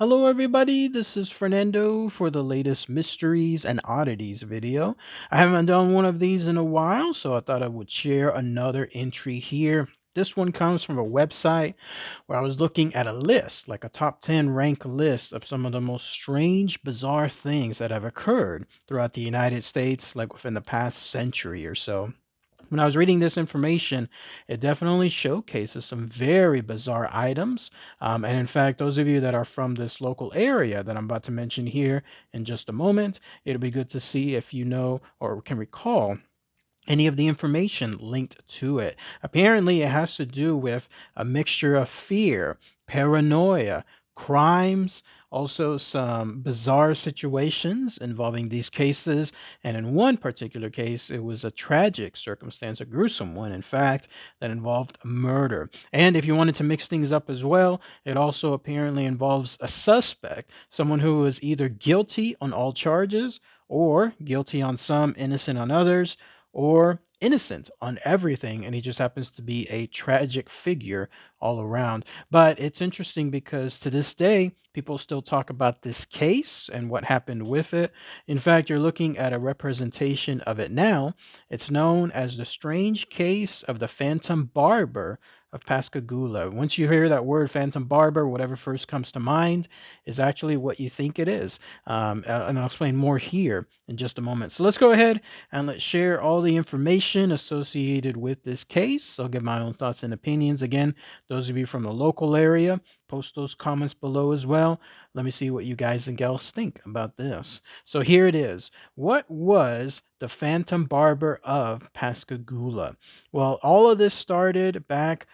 Hello, everybody. This is Fernando for the latest Mysteries and Oddities video. I haven't done one of these in a while, so I thought I would share another entry here. This one comes from a website where I was looking at a list, like a top 10 rank list of some of the most strange, bizarre things that have occurred throughout the United States, like within the past century or so. When I was reading this information, it definitely showcases some very bizarre items. And in fact, those of you that are from this local area that I'm about to mention here in just a moment, it'll be good to see if you know or can recall any of the information linked to it. Apparently, it has to do with a mixture of fear, paranoia, crimes, also some bizarre situations involving these cases. And in one particular case, it was a tragic circumstance, a gruesome one, in fact, that involved murder. And if you wanted to mix things up as well, it also apparently involves a suspect, someone who is either guilty on all charges or guilty on some, innocent on others, or innocent on everything, and he just happens to be a tragic figure all around. But it's interesting because to this day, people still talk about this case and what happened with it. In fact, you're looking at a representation of it now. It's known as the strange case of the Phantom Barber of Pascagoula. Once you hear that word Phantom Barber, whatever first comes to mind is actually what you think it is. And I'll explain more here in just a moment. So let's go ahead and let's share all the information associated with this case. I'll give my own thoughts and opinions. Again, those of you from the local area, post those comments below as well. Let me see what you guys and gals think about this. So here it is. What was the Phantom Barber of Pascagoula? Well, all of this started back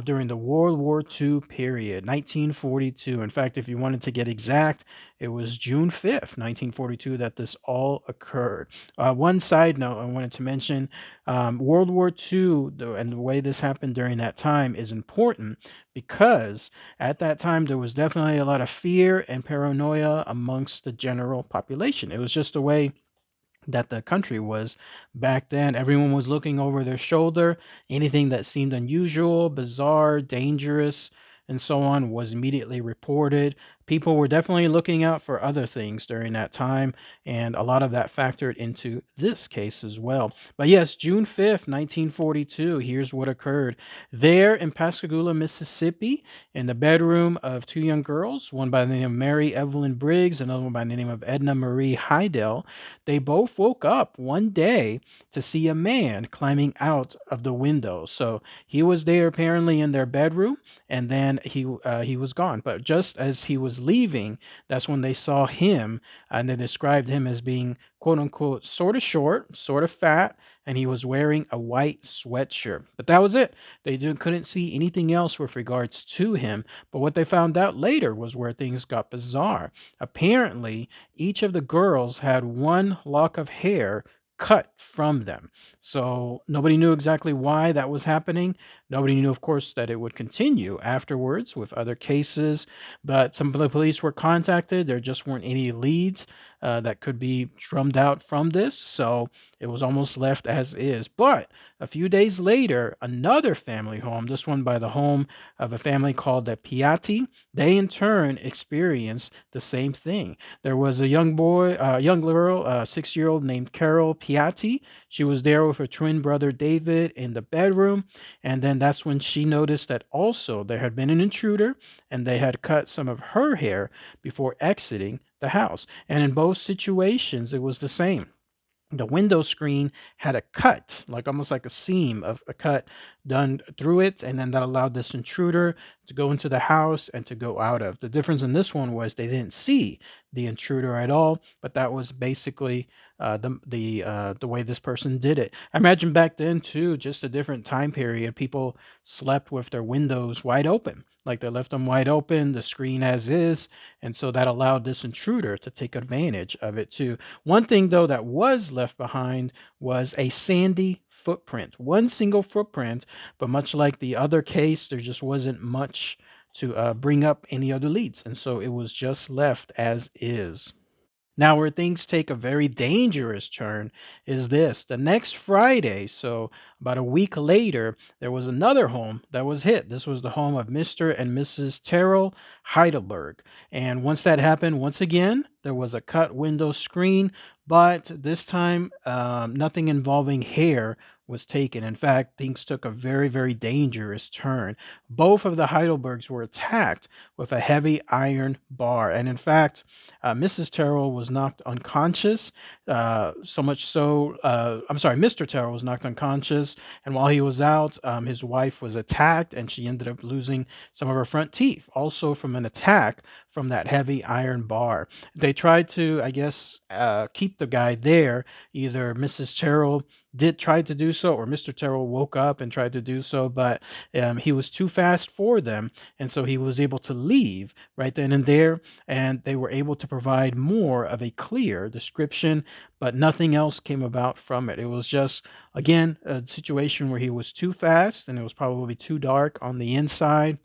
during the World War II period, 1942. In fact, if you wanted to get exact, it was June 5th, 1942, that this all occurred. One side note I wanted to mention, World War II, and the way this happened during that time is important because at that time there was definitely a lot of fear and paranoia amongst the general population. It was just the way that the country was back then. Everyone was looking over their shoulder. Anything that seemed unusual, bizarre, dangerous, and so on was immediately reported. People were definitely looking out for other things during that time, and a lot of that factored into this case as well. But yes, June 5th, 1942, here's what occurred. There in Pascagoula, Mississippi, in the bedroom of two young girls, one by the name of Mary Evelyn Briggs, another one by the name of Edna Marie Heidel, they both woke up one day to see a man climbing out of the window. So he was there apparently in their bedroom, and then he was gone. But just as he was leaving, that's when they saw him, and they described him as being quote unquote sort of short, sort of fat, and he was wearing a white sweatshirt. But that was it. Couldn't see anything else with regards to him. But what they found out later was where things got bizarre. Apparently, each of the girls had one lock of hair cut from them. So nobody knew exactly why that was happening. Nobody knew, of course, that it would continue afterwards with other cases. But some of the police were contacted. There just weren't any leads that could be drummed out from this. So it was almost left as is. But a few days later, another family home, this one by the home of a family called the Piatti, they in turn experienced the same thing. There was a young boy, a young girl, a 6-year-old named Carol Piatti. She was there with her twin brother David in the bedroom. And then that's when she noticed that also there had been an intruder and they had cut some of her hair before exiting the house. And in both situations, it was the same. The window screen had a cut, like almost like a seam of a cut done through it, and then that allowed this intruder to go into the house and to go out of. The difference in this one was they didn't see the intruder at all, but that was basically the way this person did it. I imagine back then too, just a different time period. People slept with their windows wide open, like they left them wide open, the screen as is, and so that allowed this intruder to take advantage of it too. One thing, though, that was left behind was a sandy footprint, one single footprint, but much like the other case, there just wasn't much to bring up any other leads. And so it was just left as is. Now, where things take a very dangerous turn is this. The next Friday, so about a week later, there was another home that was hit. This was the home of Mr. and Mrs. Terrell Heidelberg. And once that happened, once again, there was a cut window screen, but this time, nothing involving hair was taken. In fact, things took a very, very dangerous turn. Both of the Heidelbergs were attacked with a heavy iron bar. And in fact, Mrs. Terrell was knocked unconscious, so much so, I'm sorry, Mr. Terrell was knocked unconscious. And while he was out, his wife was attacked and she ended up losing some of her front teeth, also from an attack from that heavy iron bar. They tried to, I guess, keep the guy there. Either Mrs. Terrell did try to do so, or Mr. Terrell woke up and tried to do so, but he was too fast for them, and so he was able to leave right then and there, and they were able to provide more of a clear description, but nothing else came about from it. It was just, again, a situation where he was too fast, and it was probably too dark on the inside.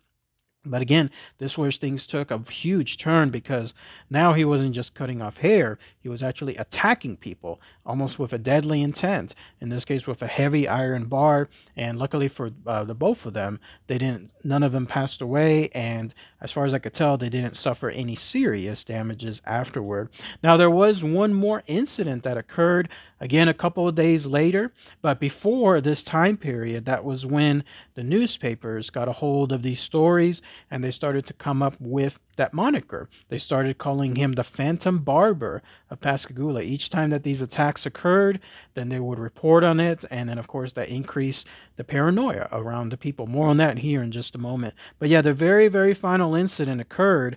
But again, this where things took a huge turn because now he wasn't just cutting off hair, he was actually attacking people, almost with a deadly intent. In this case, with a heavy iron bar. And luckily for the both of them, they didn't. None of them passed away, and as far as I could tell, they didn't suffer any serious damages afterward. Now, there was one more incident that occurred again a couple of days later, but before this time period, that was when the newspapers got a hold of these stories and they started to come up with that moniker. They started calling him the Phantom Barber of Pascagoula. Each time that these attacks occurred, then they would report on it, and then, of course, that increased the paranoia around the people. More on that here in just a moment. But yeah, the very, very final incident occurred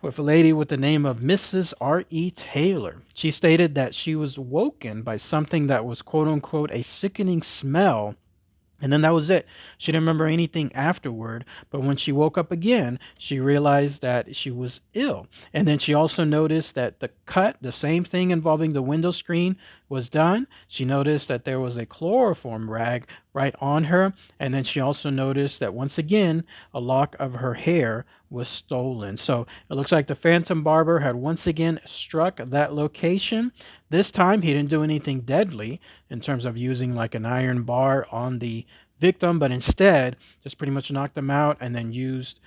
with a lady with the name of Mrs. R.E. Taylor. She stated that she was woken by something that was quote unquote a sickening smell, and then that was it. She didn't remember anything afterward, but when she woke up again, she realized that she was ill. And then she also noticed that the cut, the same thing involving the window screen, was done. She noticed that there was a chloroform rag right on her. And then she also noticed that once again, a lock of her hair was stolen. So it looks like the Phantom Barber had once again struck that location. This time, he didn't do anything deadly in terms of using like an iron bar on the victim, but instead just pretty much knocked them out and then used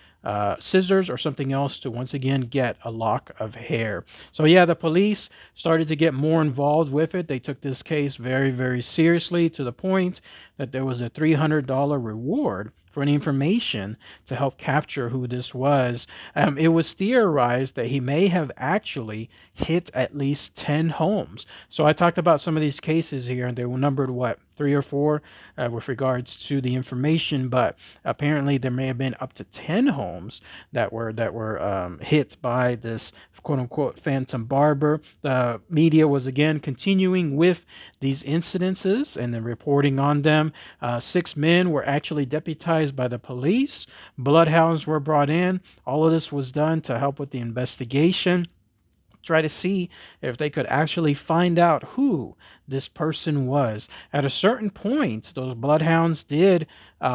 scissors or something else to once again get a lock of hair. So yeah, the police started to get more involved with it. They took this case very, very seriously to the point that there was a $300 reward for any information to help capture who this was. It was theorized that he may have actually hit at least 10 homes. So I talked about some of these cases here, and they were numbered, what, 3 or 4 with regards to the information, but apparently there may have been up to 10 homes that were hit by this quote unquote Phantom Barber. The media was again continuing with these incidences and then reporting on them. 6 men were actually deputized by the police. Bloodhounds were brought in. All of this was done to help with the investigation, try to see if they could actually find out who this person was. At a certain point, those bloodhounds did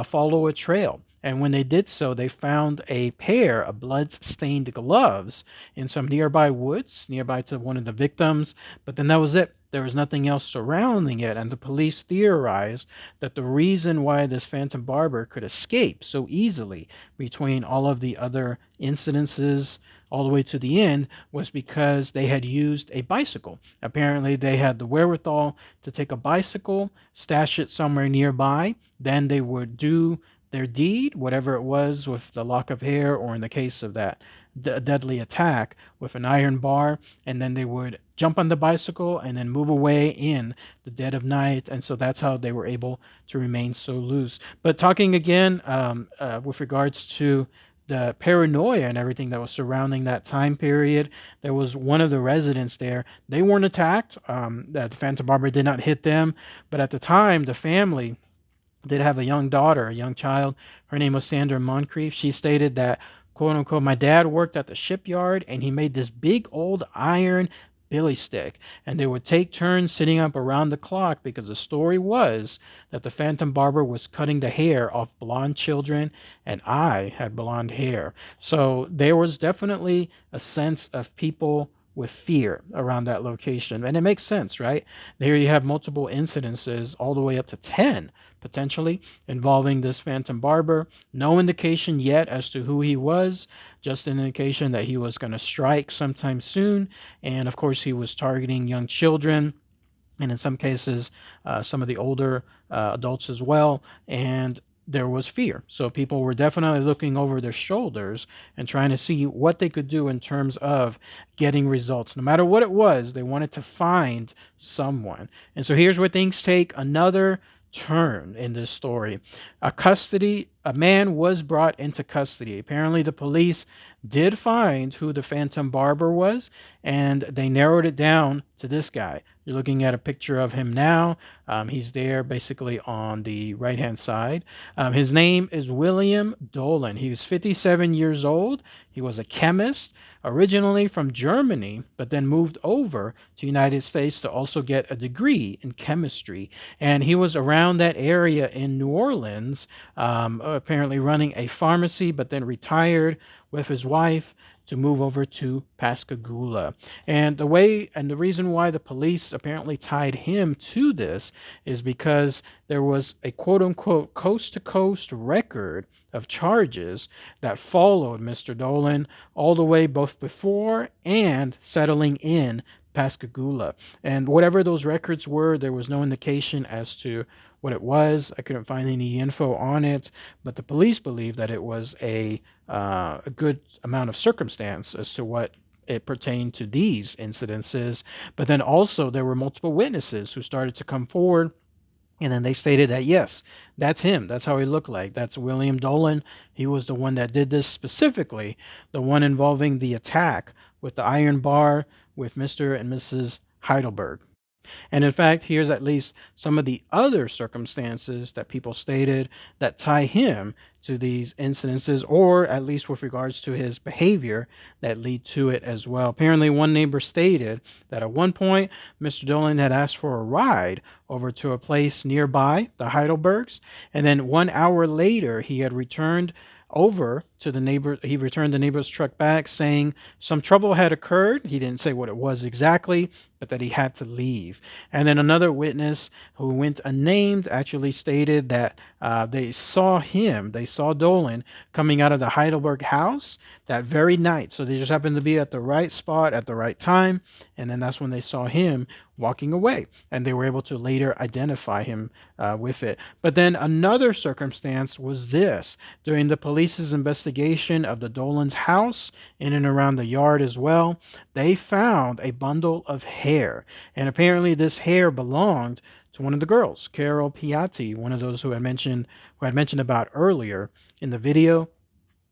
follow a trail. And when they did so, they found a pair of blood-stained gloves in some nearby woods, nearby to one of the victims. But then that was it. There was nothing else surrounding it. And the police theorized that the reason why this Phantom Barber could escape so easily between all of the other incidences all the way to the end was because they had used a bicycle. Apparently, they had the wherewithal to take a bicycle, stash it somewhere nearby, then they would do their deed, whatever it was, with the lock of hair, or in the case of that deadly attack, with an iron bar, and then they would jump on the bicycle and then move away in the dead of night. And so that's how they were able to remain so loose. But talking again with regards to the paranoia and everything that was surrounding that time period, there was one of the residents there. They weren't attacked. The Phantom Barber did not hit them, but at the time, the family did have a young daughter, a young child. Her name was Sandra Moncrief. She stated that, quote unquote, my dad worked at the shipyard and he made this big old iron billy stick, and they would take turns sitting up around the clock because the story was that the Phantom Barber was cutting the hair off blonde children, and I had blonde hair. So there was definitely a sense of people with fear around that location. And it makes sense, right? Here you have multiple incidences, all the way up to 10 potentially, involving this Phantom Barber. No indication yet as to who he was, just an indication that he was going to strike sometime soon. And of course, he was targeting young children, and in some cases, some of the older adults as well. And there was fear. So people were definitely looking over their shoulders and trying to see what they could do in terms of getting results. No matter what it was, they wanted to find someone. And so here's where things take another turn in this story. A man was brought into custody. Apparently, the police did find who the Phantom Barber was, and they narrowed it down to this guy. You're looking at a picture of him now. He's there basically on the right hand side. His name is William Dolan. He was 57 years old. He was a chemist, originally from Germany, but then moved over to United States to also get a degree in chemistry. And he was around that area in New Orleans, apparently running a pharmacy, but then retired with his wife to move over to Pascagoula. And the reason why the police apparently tied him to this is because there was a quote unquote coast to coast record of charges that followed Mr. Dolan all the way both before and settling in Pascagoula. And whatever those records were, there was no indication as to what it was. I couldn't find any info on it, but the police believe that it was a good amount of circumstance as to what it pertained to these incidences. But then also there were multiple witnesses who started to come forward. And then they stated that, yes, that's him. That's how he looked like. That's William Dolan. He was the one that did this specifically, the one involving the attack with the iron bar with Mr. and Mrs. Heidelberg. And in fact, here's at least some of the other circumstances that people stated that tie him to these incidences, or at least with regards to his behavior that lead to it as well. Apparently, one neighbor stated that at one point, Mr. Dolan had asked for a ride over to a place nearby, the Heidelbergs, and then 1 hour later, he had returned over to the neighbor. He returned the neighbor's truck back saying some trouble had occurred. He didn't say what it was exactly, but that he had to leave. And then another witness who went unnamed actually stated that they saw Dolan coming out of the Heidelberg house that very night. So they just happened to be at the right spot at the right time. And then that's when they saw him walking away. And they were able to later identify him with it. But then another circumstance was this. During the police's investigation of the Dolan's house, in and around the yard as well, they found a bundle of hair. And apparently this hair belonged to one of the girls, Carol Piatti, one of those who I mentioned about earlier in the video.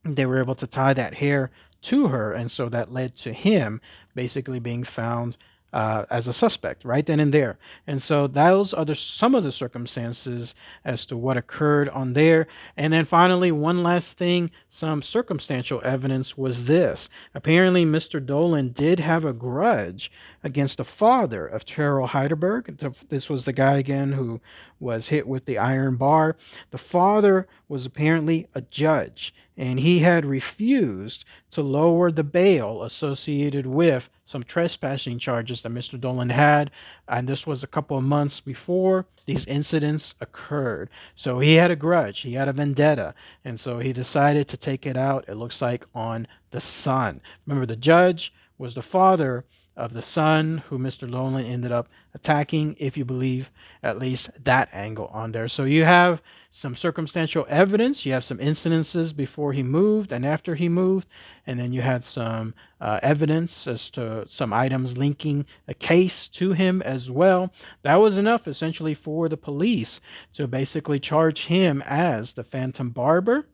They were able to tie that hair to her, and so that led to him basically being found as a suspect right then and there. And so those are some of the circumstances as to what occurred on there. And then finally, one last thing, some circumstantial evidence was this. Apparently, Mr. Dolan did have a grudge against the father of Terrell Heidelberg. This was the guy again who was hit with the iron bar. The father was apparently a judge, and he had refused to lower the bail associated with some trespassing charges that Mr. Dolan had, and this was a couple of months before these incidents occurred. So he had a grudge, he had a vendetta, and so he decided to take it out, it looks like, on the son. Remember, the judge was the father of the son who Mr. Dolan ended up attacking, if you believe at least that angle on there. So you have some circumstantial evidence, you have some incidences before he moved and after he moved, and then you had some evidence as to some items linking a case to him as well. That was enough essentially for the police to basically charge him as the Phantom Barber.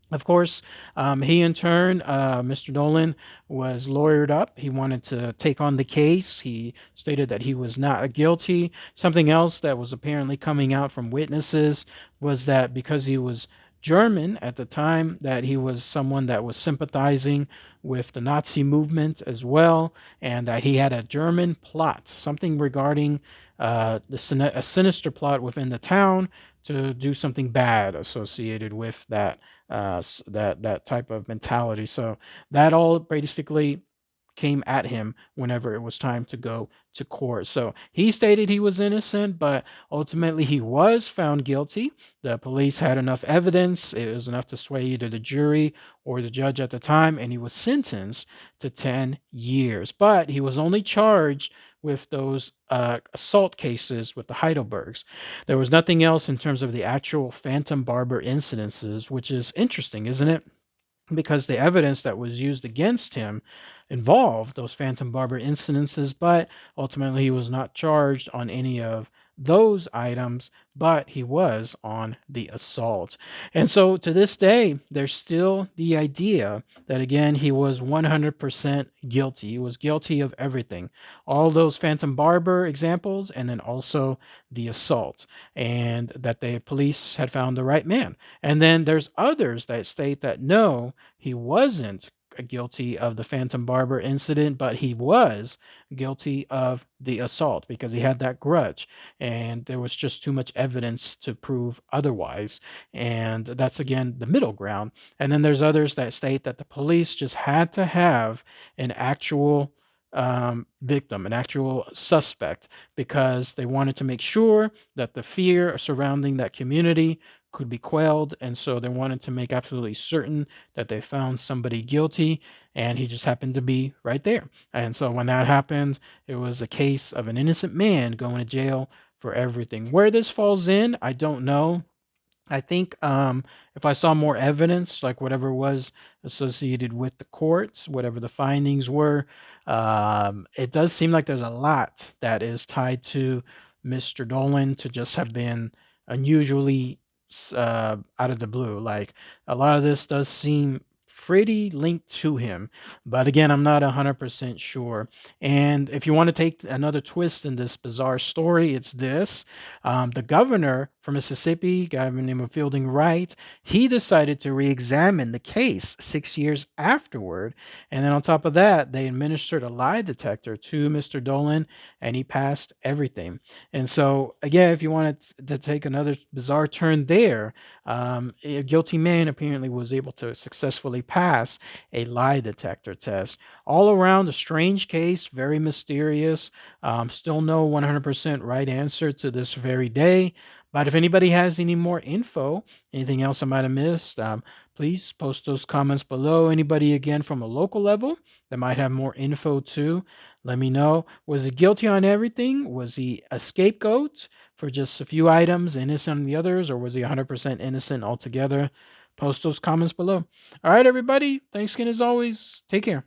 Of course, he in turn, Mr. Dolan, was lawyered up. He wanted to take on the case. He stated that he was not guilty. Something else that was apparently coming out from witnesses was that because he was German at the time, that he was someone that was sympathizing with the Nazi movement as well, and that he had a German plot, something regarding a sinister plot within the town to do something bad associated with that that type of mentality. So that all basically came at him whenever it was time to go to court. So he stated he was innocent, but ultimately he was found guilty. The police had enough evidence. It was enough to sway either the jury or the judge at the time, and he was sentenced to 10 years. But he was only charged with those assault cases with the Heidelbergs. There was nothing else in terms of the actual Phantom Barber incidences, which is interesting, isn't it? Because the evidence that was used against him involved those Phantom Barber incidences, but ultimately he was not charged on any of those items, but he was on the assault. And so to this day, there's still the idea that, again, he was 100% guilty. He was guilty of everything, all those Phantom Barber examples, and then also the assault, and that the police had found the right man. And then there's others that state that no, he wasn't guilty of the Phantom Barber incident, but he was guilty of the assault because he had that grudge and there was just too much evidence to prove otherwise. And that's again the middle ground. And then there's others that state that the police just had to have an actual victim, an actual suspect, because they wanted to make sure that the fear surrounding that community could be quelled. And so they wanted to make absolutely certain that they found somebody guilty, and he just happened to be right there. And so when that happened, it was a case of an innocent man going to jail for everything. Where this falls in, I don't know. I think if I saw more evidence, like whatever was associated with the courts, whatever the findings were, it does seem like there's a lot that is tied to Mr. Dolan to just have been unusually out of the blue. Like a lot of this does seem pretty linked to him, but again, I'm not 100% sure. And if you want to take another twist in this bizarre story, it's this. The governor from Mississippi, a guy named Fielding Wright, he decided to re-examine the case 6 years afterward. And then on top of that, they administered a lie detector to Mr. Dolan, and he passed everything. And so, again, if you wanted to take another bizarre turn there, a guilty man apparently was able to successfully pass a lie detector test. All around a strange case, very mysterious. Still no 100% right answer to this very day. But if anybody has any more info, anything else I might have missed, please post those comments below. Anybody, again, from a local level that might have more info too, let me know. Was he guilty on everything? Was he a scapegoat for just a few items, innocent on the others, or was he 100% innocent altogether? Post those comments below. All right, everybody. Thanks again as always. Take care.